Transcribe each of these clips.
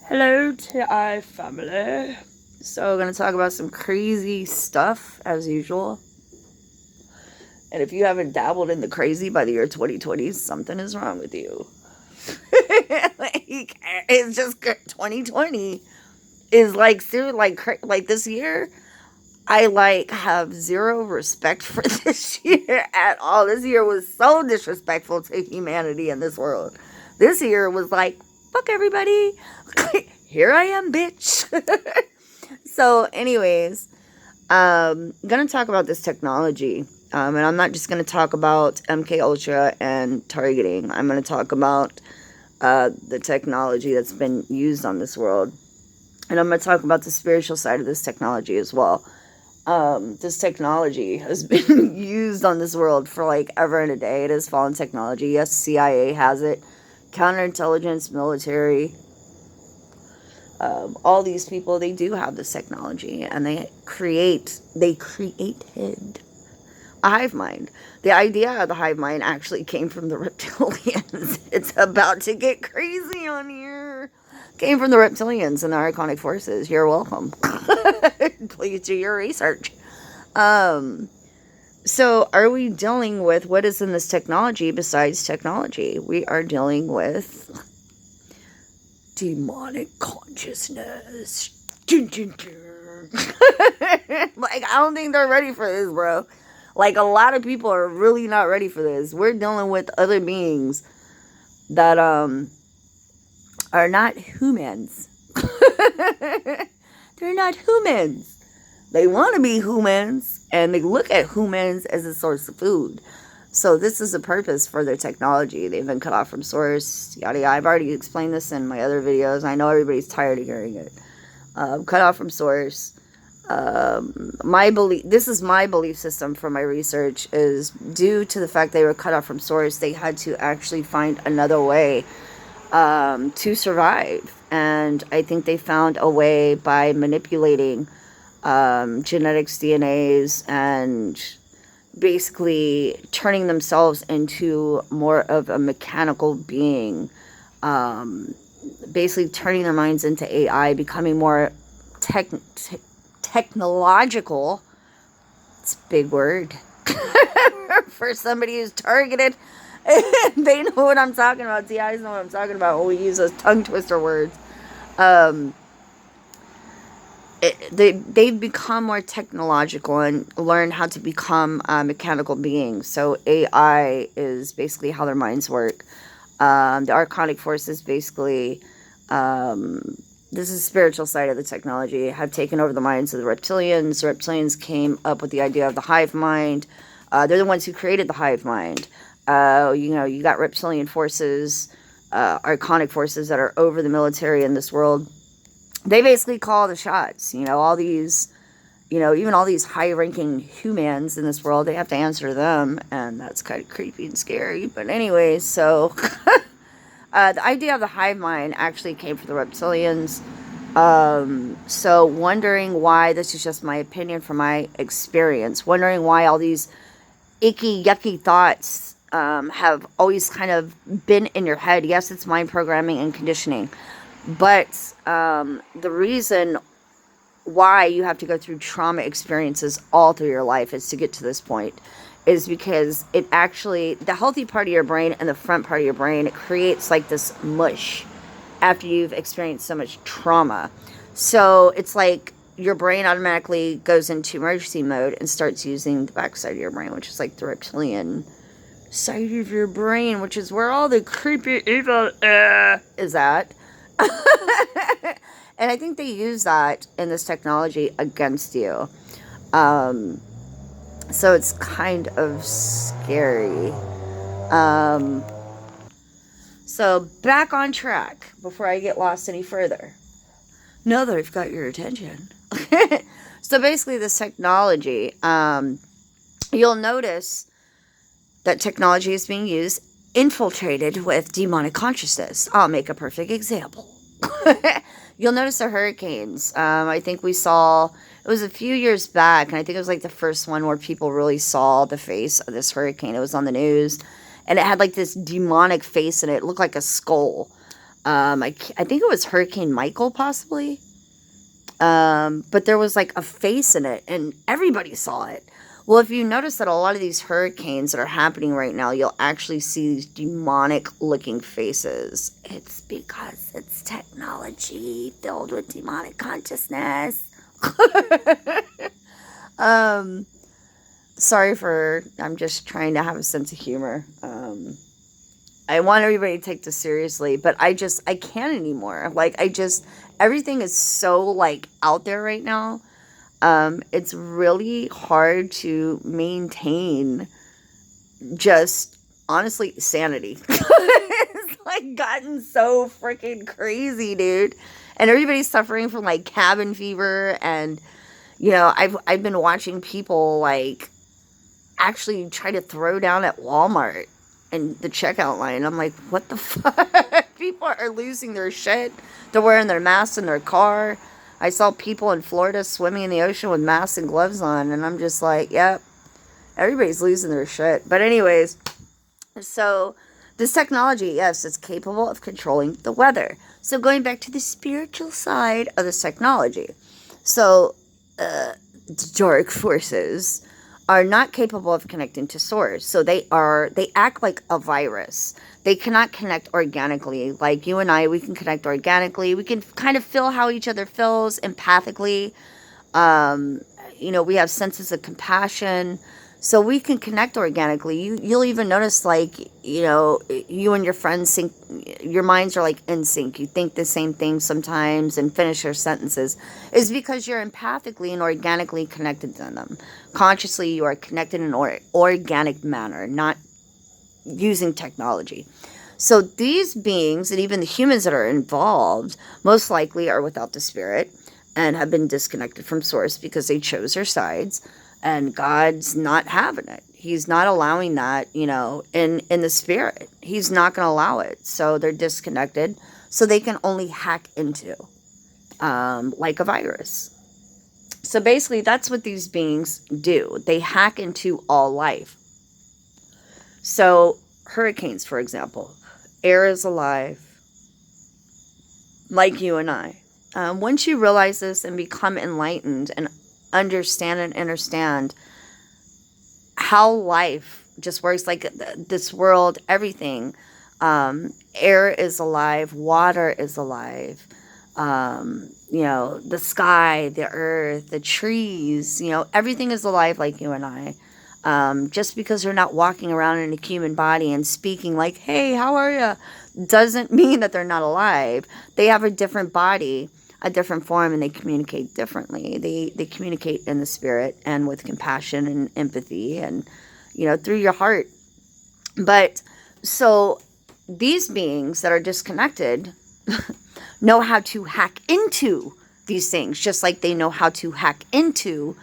Hello to our family. So, we're going to talk about some crazy stuff as usual. And if you haven't dabbled in the crazy by the year 2020, something is wrong with you. It's just 2020 is like this year. I have zero respect for this year at all. This year was so disrespectful to humanity in this world. This year was like, fuck everybody. Here I am, bitch. So, anyways, gonna talk about this technology. And I'm not just gonna talk about MK Ultra and targeting. I'm gonna talk about the technology that's been used on this world. And I'm gonna talk about the spiritual side of this technology as well. This technology has been used on this world for like ever and a day. It is fallen technology. Yes, CIA has it. Counterintelligence, military, all these people, they do have this technology, and they created a hive mind. The idea of the hive mind actually came from the reptilians. It's about to get crazy on here. Came from the reptilians and the Archonic forces. You're welcome. Please do your research. So are we dealing with what is in this technology besides technology? We are dealing with demonic consciousness. Dun, dun, dun. Like, I don't think they're ready for this, bro. Like, a lot of people are really not ready for this. We're dealing with other beings that are not humans. They're not humans. They want to be humans, and they look at humans as a source of food. So this is the purpose for their technology. They've been cut off from source, yada yada. I've already explained this in my other videos. I know everybody's tired of hearing it. Cut off from source. This is my belief system for my research, is due to the fact they were cut off from source, they had to actually find another way to survive. And I think they found a way by manipulating genetics, DNAs, and basically turning themselves into more of a mechanical being, basically turning their minds into AI, becoming more technological. It's a big word for somebody who's targeted. They know what I'm talking about. DIs know what I'm talking about when we use those tongue twister words. They've become more technological and learn how to become mechanical beings. So AI is basically how their minds work. The Archonic forces basically, this is the spiritual side of the technology, have taken over the minds of the reptilians. The reptilians came up with the idea of the hive mind. They're the ones who created the hive mind. You got reptilian forces, Archonic forces that are over the military in this world. They basically call the shots. All these, even all these high-ranking humans in this world, they have to answer to them, and that's kind of creepy and scary. But anyway, so the idea of the hive mind actually came from the reptilians. So wondering why, this is just my opinion from my experience, wondering why all these icky, yucky thoughts have always kind of been in your head. Yes, it's mind programming and conditioning. But the reason why you have to go through trauma experiences all through your life is to get to this point, is because it actually, the healthy part of your brain and the front part of your brain, it creates like this mush after you've experienced so much trauma. So it's like your brain automatically goes into emergency mode and starts using the back side of your brain, which is like the reptilian side of your brain, which is where all the creepy evil is at. And I think they use that in this technology against you. So it's kind of scary. So back on track before I get lost any further. Now that I've got your attention. So basically this technology, you'll notice that technology is being used, infiltrated with demonic consciousness. I'll make a perfect example. You'll notice the hurricanes. I think we saw, it was a few years back, and I think it was like the first one where people really saw the face of this hurricane. It was on the news, and it had like this demonic face in it. It looked like a skull. I think it was Hurricane Michael, possibly. But there was like a face in it, and everybody saw it. Well, if you notice that a lot of these hurricanes that are happening right now, you'll actually see these demonic looking faces. It's because it's technology filled with demonic consciousness. um, Sorry for, I'm just trying to have a sense of humor. I want everybody to take this seriously, but I can't anymore. Like, everything is so, like, out there right now. It's really hard to maintain just, honestly, sanity. It's, like, gotten so freaking crazy, dude. And everybody's suffering from, like, cabin fever, and, you know, I've been watching people, like, actually try to throw down at Walmart and the checkout line. I'm like, what the fuck? People are losing their shit. They're wearing their masks in their car. I saw people in Florida swimming in the ocean with masks and gloves on, and I'm just like, yep, everybody's losing their shit. But anyways, so this technology, yes, it's capable of controlling the weather. So going back to the spiritual side of this technology. So dark forces are not capable of connecting to source. So they act like a virus. They cannot connect organically. Like you and I, we can connect organically. We can kind of feel how each other feels empathically. You know, we have senses of compassion. So we can connect organically. You'll even notice, like, you know, you and your friends sync, your minds are like in sync. You think the same thing sometimes and finish your sentences. Is because you're empathically and organically connected to them. Consciously, you are connected in an organic manner, not using technology. So these beings, and even the humans that are involved, most likely are without the spirit and have been disconnected from source because they chose their sides. And God's not having it. He's not allowing that, you know, in the spirit. He's not going to allow it. So they're disconnected. So they can only hack into, like a virus. So basically, that's what these beings do. They hack into all life. So hurricanes, for example. Air is alive, like you and I. Once you realize this and become enlightened and understand and understand how life just works, like this world, everything, air is alive, water is alive, you know, the sky, the earth, the trees, you know, everything is alive like you and I. Just because they're not walking around in a human body and speaking like, hey, how are you, doesn't mean that they're not alive. They have a different body, a different form, and they communicate differently. They communicate in the spirit and with compassion and empathy and, you know, through your heart. But so these beings that are disconnected know how to hack into these things, just like they know how to hack into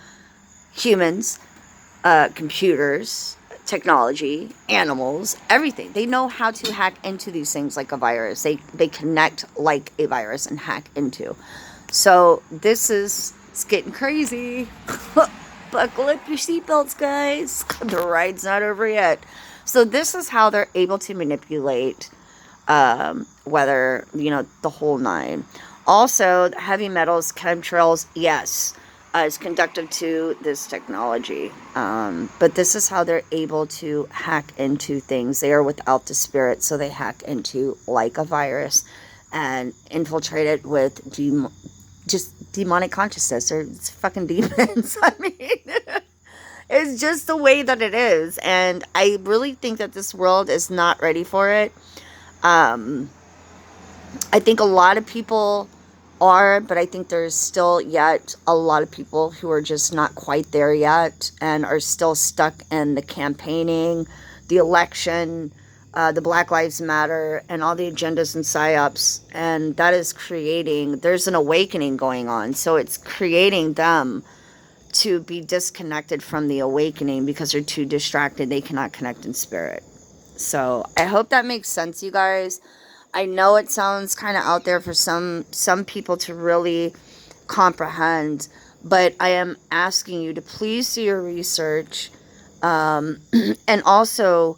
humans, computers, technology, animals, everything. They know how to hack into these things like a virus. They connect like a virus and hack into. So it's getting crazy. Buckle up your seatbelts, guys. The ride's not over yet. So this is how they're able to manipulate weather, you know, the whole nine. Also, heavy metals, chemtrails, yes, is conductive to this technology. But this is how they're able to hack into things. They are without the spirit, so they hack into like a virus and infiltrate it with just demonic consciousness, or it's fucking demons. I mean, it's just the way that it is. And I really think that this world is not ready for it. I think a lot of people are, but I think there's still yet a lot of people who are just not quite there yet and are still stuck in the campaigning, the election, the Black Lives Matter, and all the agendas and psyops. And that is there's an awakening going on. So it's creating them to be disconnected from the awakening because they're too distracted. They cannot connect in spirit. So I hope that makes sense, you guys. I know it sounds kind of out there for some people to really comprehend, but I am asking you to please do your research, and also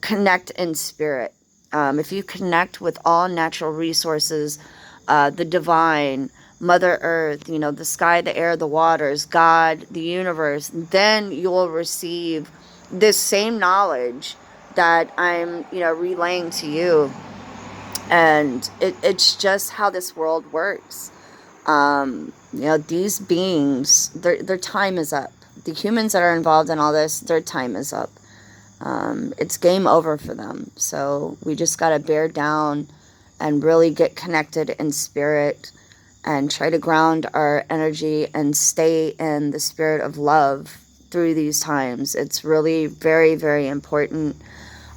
connect in spirit. If you connect with all natural resources, the divine, Mother Earth, you know, the sky, the air, the waters, God, the universe, then you will receive this same knowledge that I'm, you know, relaying to you. And it's just how this world works. You know, these beings, their time is up. The humans that are involved in all this, their time is up. It's game over for them. So we just got to bear down and really get connected in spirit and try to ground our energy and stay in the spirit of love through these times. It's really very, very important.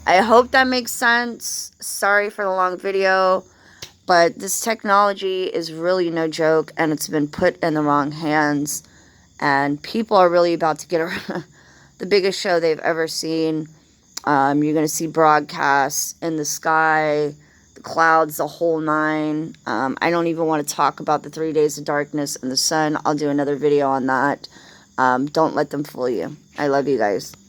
I hope that makes sense. Sorry for the long video, but this technology is really no joke, and it's been put in the wrong hands, and people are really about to get the biggest show they've ever seen. You're going to see broadcasts in the sky, the clouds, the whole nine. I don't even want to talk about the 3 days of darkness and the sun. I'll do another video on that. Don't let them fool you. I love you guys.